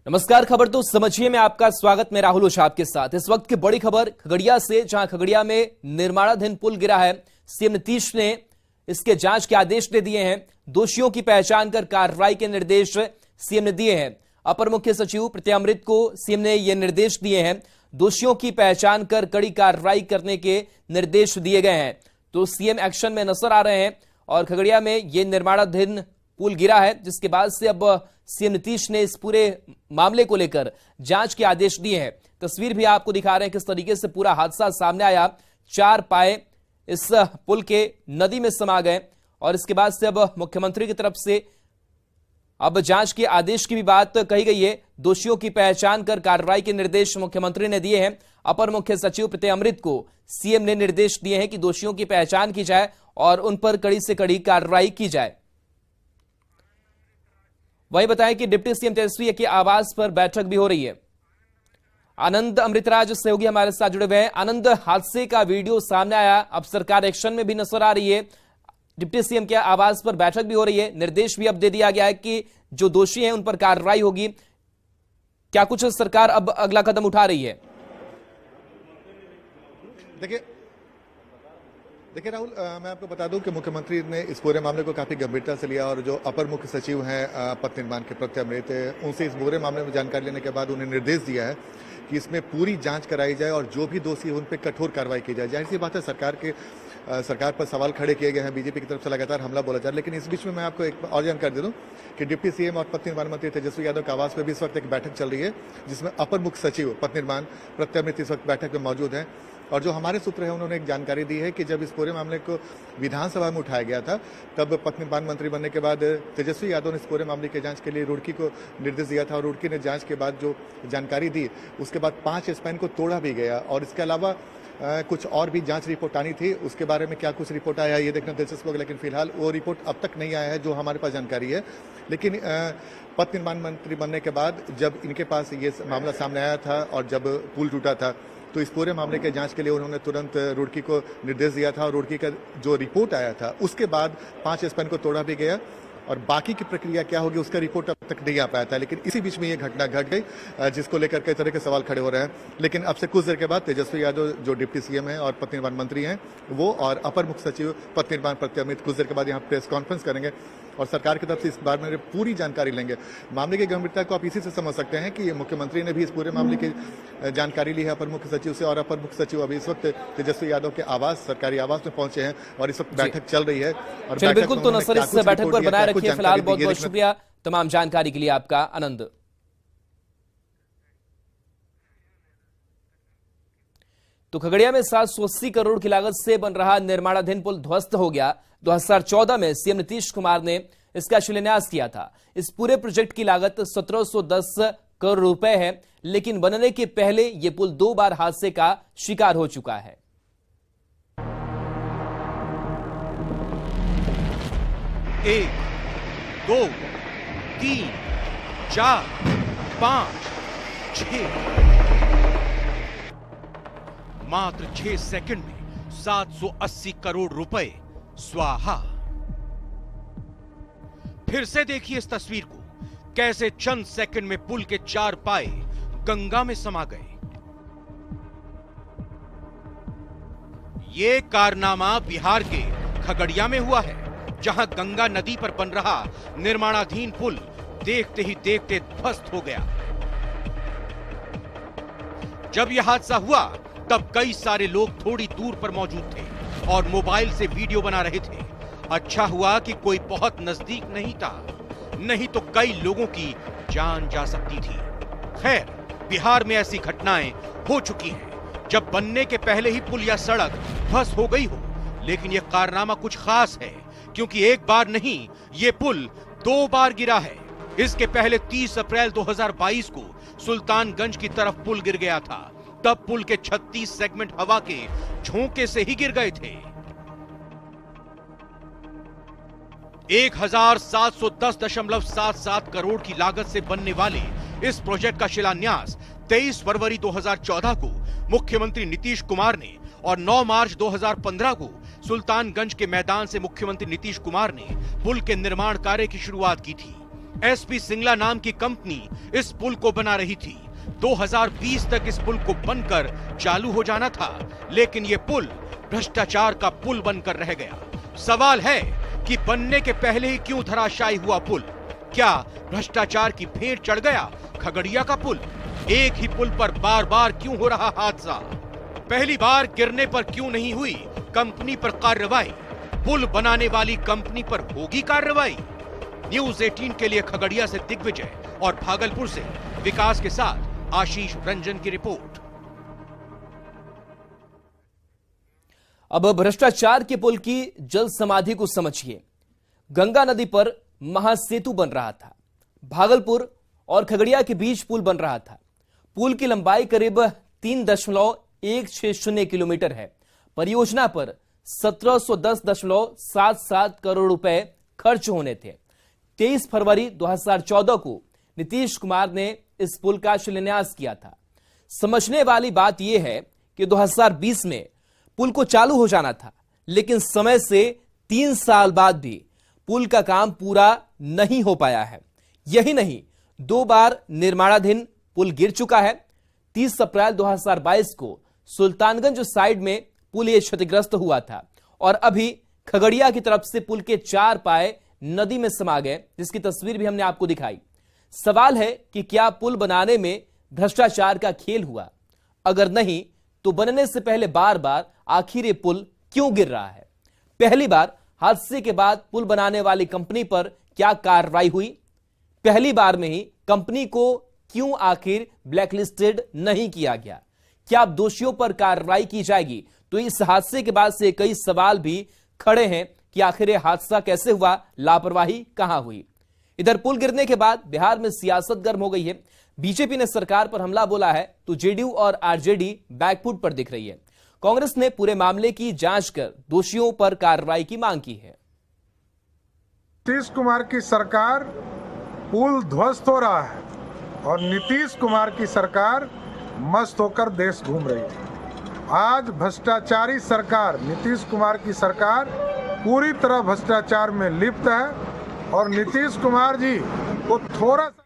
नमस्कार, खबर तो समझिए में आपका स्वागत। मैं राहुल ओझा आपके साथ। इस वक्त की बड़ी खबर खगड़िया से, जहां खगड़िया में निर्माणाधीन पुल गिरा है। सीएम नीतीश ने इसके जांच के आदेश दे दिए हैं। दोषियों की पहचान कर कार्रवाई के निर्देश सीएम ने दिए हैं। अपर मुख्य सचिव प्रत्यय अमृत को सीएम ने यह निर्देश दिए हैं। दोषियों की पहचान कर कड़ी कार्रवाई करने के निर्देश दिए गए हैं। तो सीएम एक्शन में नजर आ रहे हैं और खगड़िया में यह निर्माणाधीन पुल गिरा है, जिसके बाद से अब सीएम नीतीश ने इस पूरे मामले को लेकर जांच के आदेश दिए हैं। तस्वीर भी आपको दिखा रहे हैं किस तरीके से पूरा हादसा सामने आया। 4 पाए इस पुल के नदी में समा गए और इसके बाद से अब मुख्यमंत्री की तरफ से अब जांच के आदेश की भी बात कही गई है। दोषियों की पहचान कर कार्रवाई के निर्देश मुख्यमंत्री ने दिए हैं। अपर मुख्य सचिव प्रत्यय अमृत को सीएम ने निर्देश दिए हैं कि दोषियों की पहचान की जाए और उन पर कड़ी से कड़ी कार्रवाई की जाए। वही बताएं कि डिप्टी सीएम तेजस्वी के आवास पर बैठक भी हो रही है। आनंद अमृतराज सहयोगी हमारे साथ जुड़े हुए हैं। आनंद, हादसे का वीडियो सामने आया, अब सरकार एक्शन में भी नजर आ रही है। डिप्टी सीएम के आवास पर बैठक भी हो रही है। निर्देश भी अब दे दिया गया है कि जो दोषी हैं उन पर कार्रवाई होगी। क्या कुछ सरकार अब अगला कदम उठा रही है? देखिए राहुल, मैं आपको बता दूं कि मुख्यमंत्री ने इस पूरे मामले को काफी गंभीरता से लिया और जो अपर मुख्य सचिव हैं पथ निर्माण के प्रत्यय अमृत, उनसे इस पूरे मामले में जानकारी लेने के बाद उन्हें निर्देश दिया है कि इसमें पूरी जांच कराई जाए और जो भी दोषी है उन पर कठोर कार्रवाई की जाए। जाहिर सी बात है, सरकार पर सवाल खड़े किए गए हैं, बीजेपी की तरफ से लगातार हमला बोला जा रहा है। लेकिन इस बीच में मैं आपको एक और जानकारी दे दूं कि डिप्टी सीएम और पथ निर्माण मंत्री तेजस्वी यादव के आवास पर भी इस वक्त एक बैठक चल रही है, जिसमें अपर मुख्य सचिव पथ निर्माण प्रत्यय अमृत इस वक्त बैठक में मौजूद हैं। और जो हमारे सूत्र हैं उन्होंने एक जानकारी दी है कि जब इस पूरे मामले को विधानसभा में उठाया गया था, तब पथ निर्माण मंत्री बनने के बाद तेजस्वी यादव ने इस पूरे मामले की जांच के लिए रुड़की को निर्देश दिया था और रुड़की ने जांच के बाद जो जानकारी दी, उसके बाद 5 स्पैन को तोड़ा भी गया और इसके अलावा कुछ और भी जांच रिपोर्ट आनी थी। उसके बारे में क्या कुछ रिपोर्ट आया ये देखना दिलचस्प होगा, लेकिन फिलहाल वो रिपोर्ट अब तक नहीं आया है जो हमारे पास जानकारी है। लेकिन पथ निर्माण मंत्री बनने के बाद जब इनके पास ये मामला सामने आया था और जब पुल टूटा था, तो इस पूरे मामले के जांच के लिए उन्होंने तुरंत रुड़की को निर्देश दिया था और रुड़की का जो रिपोर्ट आया था उसके बाद 5 स्पैन को तोड़ा भी गया और बाकी की प्रक्रिया क्या होगी उसका रिपोर्ट अब तक नहीं आ पाया था। लेकिन इसी बीच में ये घटना घट गई, जिसको लेकर कई तरह के सवाल खड़े हो रहे हैं। लेकिन अब से कुछ देर के बाद तेजस्वी यादव जो डिप्टी सीएम हैं और पथ निर्माण मंत्री हैं, वो और अपर मुख्य सचिव पथ निर्माण प्रत्यय अमृत कुछ देर के बाद यहाँ प्रेस कॉन्फ्रेंस करेंगे और सरकार की तरफ से इस बारे में पूरी जानकारी लेंगे। मामले की गंभीरता को आप इसी से समझ सकते हैं कि मुख्यमंत्री ने भी इस पूरे मामले की जानकारी ली है अपर मुख्य सचिव से और अपर मुख्य सचिव अभी इस वक्त तेजस्वी यादव के आवास, सरकारी आवास में पहुंचे हैं और इस वक्त बैठक चल रही है। और बिल्कुल, तो नजर इस बैठक पर बनाए रखिए। फिलहाल बहुत बहुत शुक्रिया तमाम जानकारी के लिए आपका, आनंद। तो खगड़िया में 780 करोड़ की लागत से बन रहा निर्माणाधीन पुल ध्वस्त हो गया। 2014 में सीएम नीतीश कुमार ने इसका शिलान्यास किया था। इस पूरे प्रोजेक्ट की लागत 1710 करोड़ रुपए है, लेकिन बनने के पहले यह पुल 2 बार हादसे का शिकार हो चुका है। 1, 2, 3, 4, 5, 6 मात्र 6 सेकंड में 780 करोड़ रुपए स्वाहा। फिर से देखिए इस तस्वीर को, कैसे चंद सेकंड में पुल के 4 पाए गंगा में समा गए। ये कारनामा बिहार के खगड़िया में हुआ है, जहां गंगा नदी पर बन रहा निर्माणाधीन पुल देखते ही देखते ध्वस्त हो गया। जब यह हादसा हुआ तब कई सारे लोग थोड़ी दूर पर मौजूद थे और मोबाइल से वीडियो बना रहे थे। अच्छा हुआ कि कोई बहुत नजदीक नहीं था, नहीं तो कई लोगों की जान जा सकती थी। खैर, बिहार में ऐसी घटनाएं हो चुकी हैं जब बनने के पहले ही पुल या सड़क ध्वस्त हो गई हो। लेकिन यह कारनामा कुछ खास है, क्योंकि एक बार नहीं, यह पुल 2 बार गिरा है। इसके पहले 30 अप्रैल 2022 को सुल्तानगंज की तरफ पुल गिर गया था। तब पुल के 36 सेगमेंट हवा के झोंके से ही गिर गए थे। 1710.77 करोड़ की लागत से बनने वाले इस प्रोजेक्ट का शिलान्यास 23 फरवरी 2014 को मुख्यमंत्री नीतीश कुमार ने और 9 मार्च 2015 को सुल्तानगंज के मैदान से मुख्यमंत्री नीतीश कुमार ने पुल के निर्माण कार्य की शुरुआत की थी। एसपी सिंगला नाम की कंपनी इस पुल को बना रही थी। 2020 तक इस पुल को बनकर चालू हो जाना था, लेकिन ये पुल भ्रष्टाचार का पुल बनकर रह गया। सवाल है कि बनने के पहले ही क्यों धराशायी हुआ पुल? क्या भ्रष्टाचार की भेंट चढ़ गया खगड़िया का पुल? एक ही पुल पर बार बार क्यों हो रहा हादसा? पहली बार गिरने पर क्यों नहीं हुई कंपनी पर कार्रवाई? पुल बनाने वाली कंपनी पर होगी कार्रवाई? न्यूज 18 के लिए खगड़िया से दिग्विजय और भागलपुर से विकास के साथ आशीष रंजन की रिपोर्ट। अब भ्रष्टाचार के पुल की जल समाधि को समझिए। गंगा नदी पर महासेतु बन रहा था। भागलपुर और खगड़िया के बीच पुल बन रहा था। पुल की लंबाई करीब 3.160 किलोमीटर है। परियोजना पर 1710.77 करोड़ रुपए खर्च होने थे। 23 फरवरी 2014 को नीतीश कुमार ने इस पुल का शिलान्यास किया था। समझने वाली बात यह है कि 2020 में पुल को चालू हो जाना था, लेकिन समय से 3 साल बाद भी पुल का काम पूरा नहीं हो पाया है। यही नहीं, 2 बार निर्माणाधीन पुल गिर चुका है। 30 अप्रैल 2022 को सुल्तानगंज साइड में पुल ये क्षतिग्रस्त हुआ था और अभी खगड़िया की तरफ से पुल के 4 पाए नदी में समा गए, जिसकी तस्वीर भी हमने आपको दिखाई। सवाल है कि क्या पुल बनाने में भ्रष्टाचार का खेल हुआ? अगर नहीं तो बनने से पहले बार बार आखिर ये पुल क्यों गिर रहा है? पहली बार हादसे के बाद पुल बनाने वाली कंपनी पर क्या कार्रवाई हुई? पहली बार में ही कंपनी को क्यों आखिर ब्लैकलिस्टेड नहीं किया गया? क्या अब दोषियों पर कार्रवाई की जाएगी? तो इस हादसे के बाद से कई सवाल भी खड़े हैं कि आखिर यह हादसा कैसे हुआ, लापरवाही कहां हुई? इधर पुल गिरने के बाद बिहार में सियासत गर्म हो गई है। बीजेपी ने सरकार पर हमला बोला है तो जेडीयू और आरजेडी बैकफुट पर दिख रही है। कांग्रेस ने पूरे मामले की जांच कर दोषियों पर कार्रवाई की मांग की है। नीतीश कुमार की सरकार पुल ध्वस्त हो रहा है और नीतीश कुमार की सरकार मस्त होकर देश घूम रही है। आज भ्रष्टाचारी सरकार, नीतीश कुमार की सरकार पूरी तरह भ्रष्टाचार में लिप्त है और नीतीश कुमार जी को थोड़ा सा